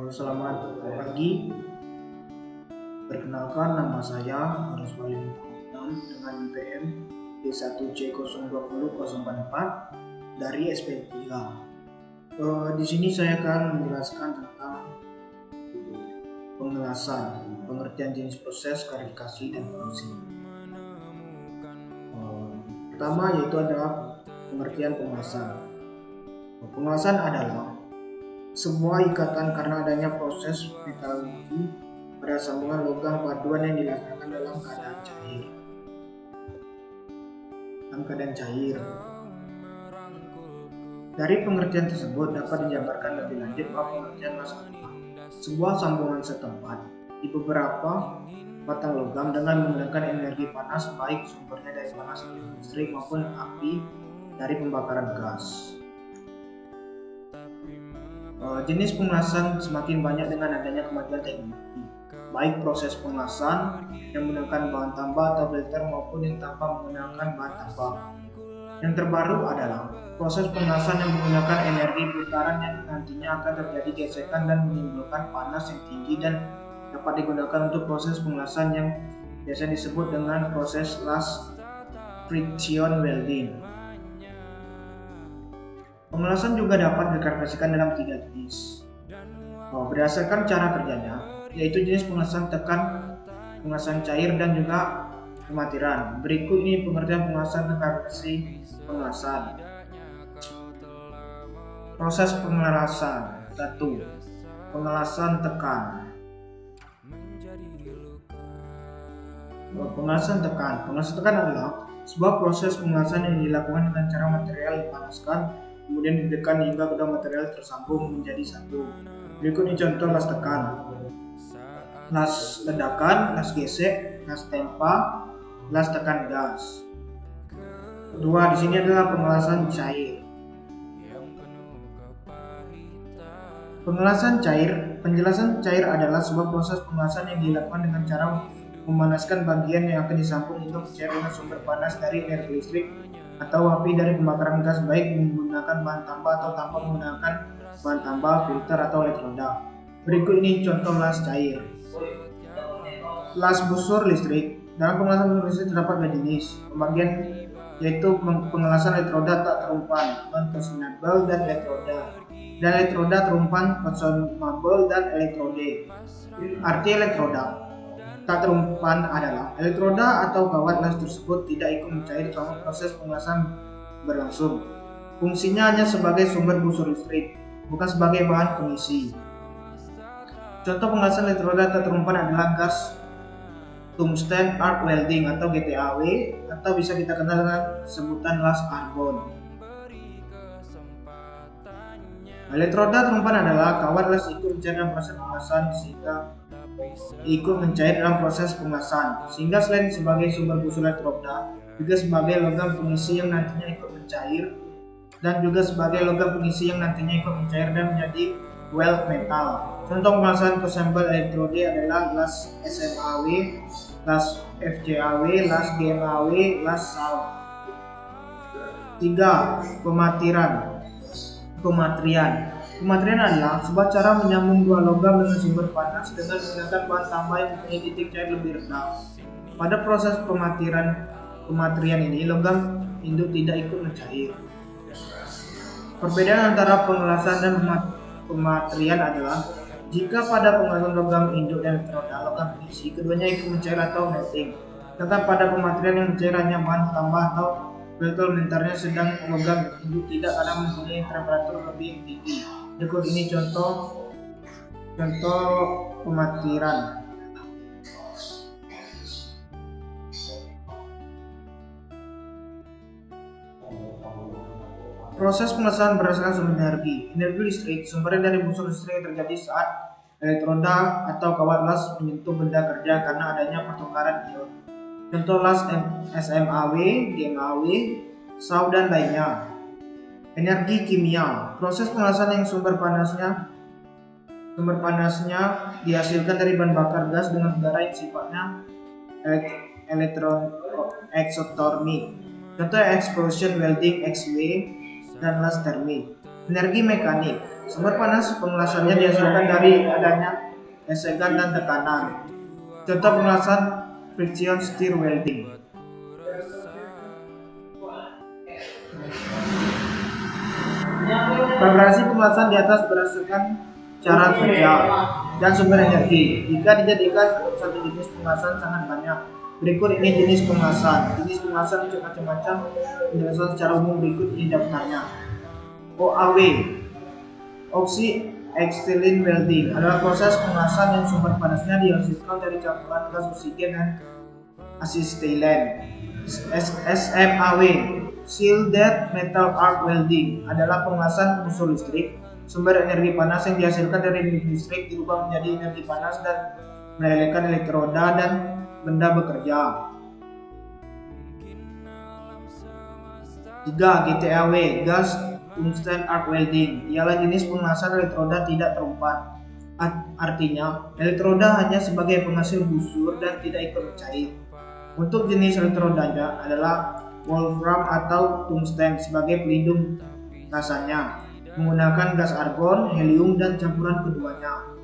Selamat pagi, perkenalkan nama saya Harus Walim dengan IPM D1C02004 dari SP3. Di sini saya akan menjelaskan tentang pengelasan, pengertian jenis proses, klarifikasi, dan fungsi. Pertama yaitu adalah pengertian pengelasan. Pengelasan adalah sebuah ikatan karena adanya proses metalurgi pada sambungan logam paduan yang dilaksanakan dalam keadaan cair. Dari pengertian tersebut dapat dijabarkan lebih lanjut bahwa pengertian masalah sebuah sambungan setempat di beberapa batang logam dengan menggunakan energi panas, baik sumbernya dari panas listrik maupun api dari pembakaran gas. Jenis pengelasan semakin banyak dengan adanya kemajuan teknologi, baik proses pengelasan yang menggunakan bahan tambah atau filter maupun yang tanpa menggunakan bahan tambah. Yang terbaru adalah proses pengelasan yang menggunakan energi putaran yang nantinya akan terjadi gesekan dan menimbulkan panas yang tinggi dan dapat digunakan untuk proses pengelasan yang biasa disebut dengan proses last friction welding. Pengelasan juga dapat diklasifikasikan dalam 3 jenis. Berdasarkan cara kerjanya, yaitu jenis pengelasan tekan, pengelasan cair, dan juga pematiran. Berikut ini pengertian pengelasan klarifikasi pengelasan. Proses pengelasan 1. Pengelasan tekan. Pengelasan tekan. Pengelasan tekan adalah sebuah proses pengelasan yang dilakukan dengan cara material dipanaskan kemudian ditekan hingga kedua material tersambung menjadi satu. Berikut ini contoh las tekan, las ledakan, las gesek, las tempa, las tekan gas. Kedua, di sini adalah pengelasan cair. Pengelasan cair, penjelasan cair adalah sebuah proses pengelasan yang dilakukan dengan cara memanaskan bagian yang akan disambung untuk mencair dengan sumber panas dari energi listrik atau api dari pembakaran gas, baik menggunakan bahan tambah atau tanpa menggunakan bahan tambah, filter, atau elektroda. Berikut ini contoh las cair. Las busur listrik. Dalam pengelasan busur listrik terdapat dua jenis pembagian, yaitu pengelasan elektroda tak terumpan non-consumable dan elektroda terumpan consumable dan elektrode. Arti elektroda tak terumpan adalah elektroda atau kawat las tersebut tidak ikut mencair selama proses pengelasan berlangsung. Fungsinya hanya sebagai sumber busur listrik, bukan sebagai bahan pengisi. Contoh pengelasan elektroda tak terumpan adalah gas tungsten arc welding atau GTAW, atau bisa kita kenal dengan sebutan las argon. Elektroda terumpan adalah kawat las ikut mencair dalam proses pengelasan sehingga selain sebagai sumber busur elektroda juga sebagai logam pengisi yang nantinya ikut mencair dan menjadi weld metal. Contoh pengelasan consumable elektrode adalah las SMAW, las FJAW, las GMAW, las SAW. 3. Pematrian adalah sebuah cara menyambung dua logam dengan sumber panas dengan menggunakan bahan tambah yang mempunyai titik cair lebih rendah. Pada proses pematrian ini, logam induk tidak ikut mencair. Perbedaan antara pengelasan dan pematrian adalah jika pada pengelasan logam induk dan elektroda, logam pengisi, keduanya ikut mencair atau melting. Sedangkan pada pematrian yang mencair hanya bahan tambah atau filter elementernya, sedang logam induk tidak karena mempunyai temperatur lebih tinggi. Berikut ini contoh pematiran. Proses pengelasan berdasarkan sumber energi. Energi listrik sumbernya dari busur listrik yang terjadi saat elektroda atau kawat las menyentuh benda kerja karena adanya pertukaran ion. Contoh las SMAW, GMAW, SAW, dan lainnya. Energi kimia. Proses pengelasan yang sumber panasnya dihasilkan dari bahan bakar gas dengan udara yang sifatnya exothermic. Contoh explosion welding, XW, dan las termik. Energi mekanik. Sumber panas pengelasannya dihasilkan dari adanya gesekan dan tekanan. Contoh pengelasan friction stir welding. Vibrasi pengelasan di atas berdasarkan cara kerja dan sumber energi. Jika dijadikan satu jenis pengelasan sangat banyak. Berikut ini jenis pengelasan. Jenis pengelasan untuk macam-macam penjelasan secara umum berikut ini daftarnya. OAW, Oxy Acetylene Welding, adalah proses pengelasan yang sumber panasnya dihasilkan dari campuran gas oksigen dan asetilen. SMAW, Shielded Metal Arc Welding, adalah pengelasan unsur listrik. Sumber energi panas yang dihasilkan dari listrik dirubah menjadi energi panas dan melelehkan elektroda dan benda bekerja. 3. GTAW, Gas Tungsten Arc Welding, ialah jenis pengelasan elektroda tidak terumpat. Artinya, elektroda hanya sebagai penghasil busur dan tidak ikut mencair. Untuk jenis elektrodanya adalah wolfram atau tungsten sebagai pelindung gasanya, menggunakan gas argon, helium, dan campuran keduanya.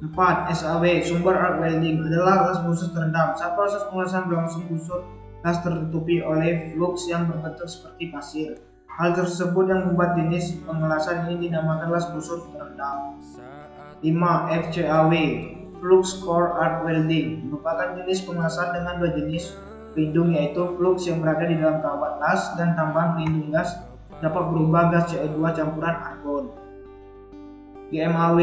4. SAW, sumber arc welding, adalah gas busur terendam. Saat proses pengelasan berlangsung, busur gas tertutupi oleh flux yang berbentuk seperti pasir. Hal tersebut yang membuat jenis pengelasan ini dinamakan gas busur terendam. 5. FCAW, Flux Core Arc Welding, merupakan jenis pengelasan dengan dua jenis pelindung, yaitu flux yang berada di dalam kawat las dan tambahan pelindung gas dapat berubah gas CO2 campuran argon. GMAW,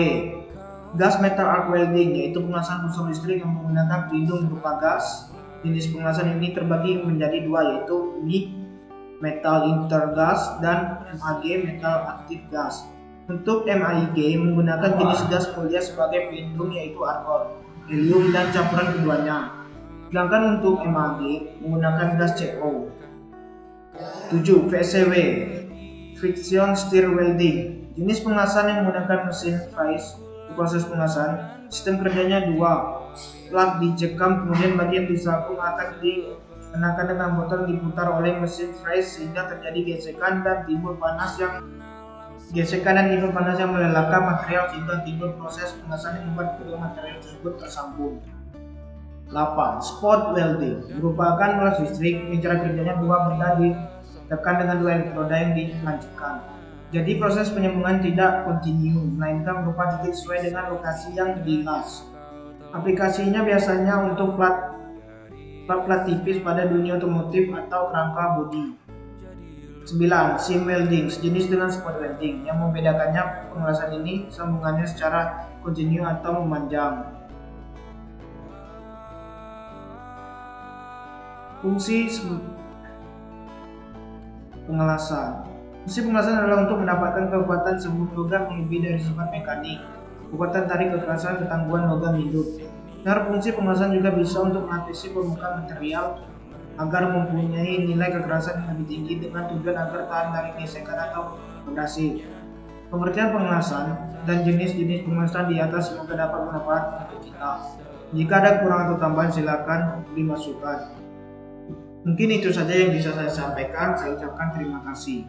Gas Metal Arc Welding, yaitu pengelasan unsur listrik yang menggunakan pelindung berupa gas. Jenis pengelasan ini terbagi menjadi dua, yaitu MIG Metal Intergas dan MAG Metal Active Gas. Untuk MAIG menggunakan jenis gas kuliah sebagai pelindung, yaitu argon, helium, dan campuran keduanya. Sedangkan untuk MAG menggunakan gas CO. 7. VSW, Friction Stir Welding, jenis pengelasan yang menggunakan mesin fries. Di proses pengelasan, sistem kerjanya dua. Plug dicekam, kemudian bagian disapung akan dikenakan dengan botol diputar oleh mesin fries sehingga terjadi gesekan dan timbul panas yang melelahkan material sehingga timbul proses pengelasan yang membuat kedua material tersebut tersambung. 8. Spot welding merupakan melas listrik yang cara kerjanya dua benda ditekan dengan dua elektroda yang dilanjutkan. Jadi proses penyambungan tidak kontinu, melainkan berupa titik sesuai dengan lokasi yang dilas. Aplikasinya biasanya untuk plat tipis pada dunia otomotif atau kerangka bodi. 9. Seam welding, sejenis dengan spot welding. Yang membedakannya, pengelasan ini sambungannya secara kontinu atau memanjang. Fungsi pengelasan. Fungsi pengelasan adalah untuk mendapatkan kekuatan sambung logam yang lebih dari sifat mekanik, kekuatan tarik, kekerasan, ketangguhan logam hidup. Cara fungsi pengelasan juga bisa untuk mengatasi permukaan material agar mempunyai nilai kekerasan yang lebih tinggi dengan tujuan agar tahan dari gesekan atau abrasi. Pengertian pengelasan dan jenis-jenis pengelasan di atas semoga dapat bermanfaat untuk kita. Jika ada kurang atau tambahan silakan dimasukkan. Mungkin itu saja yang bisa saya sampaikan. Saya ucapkan terima kasih.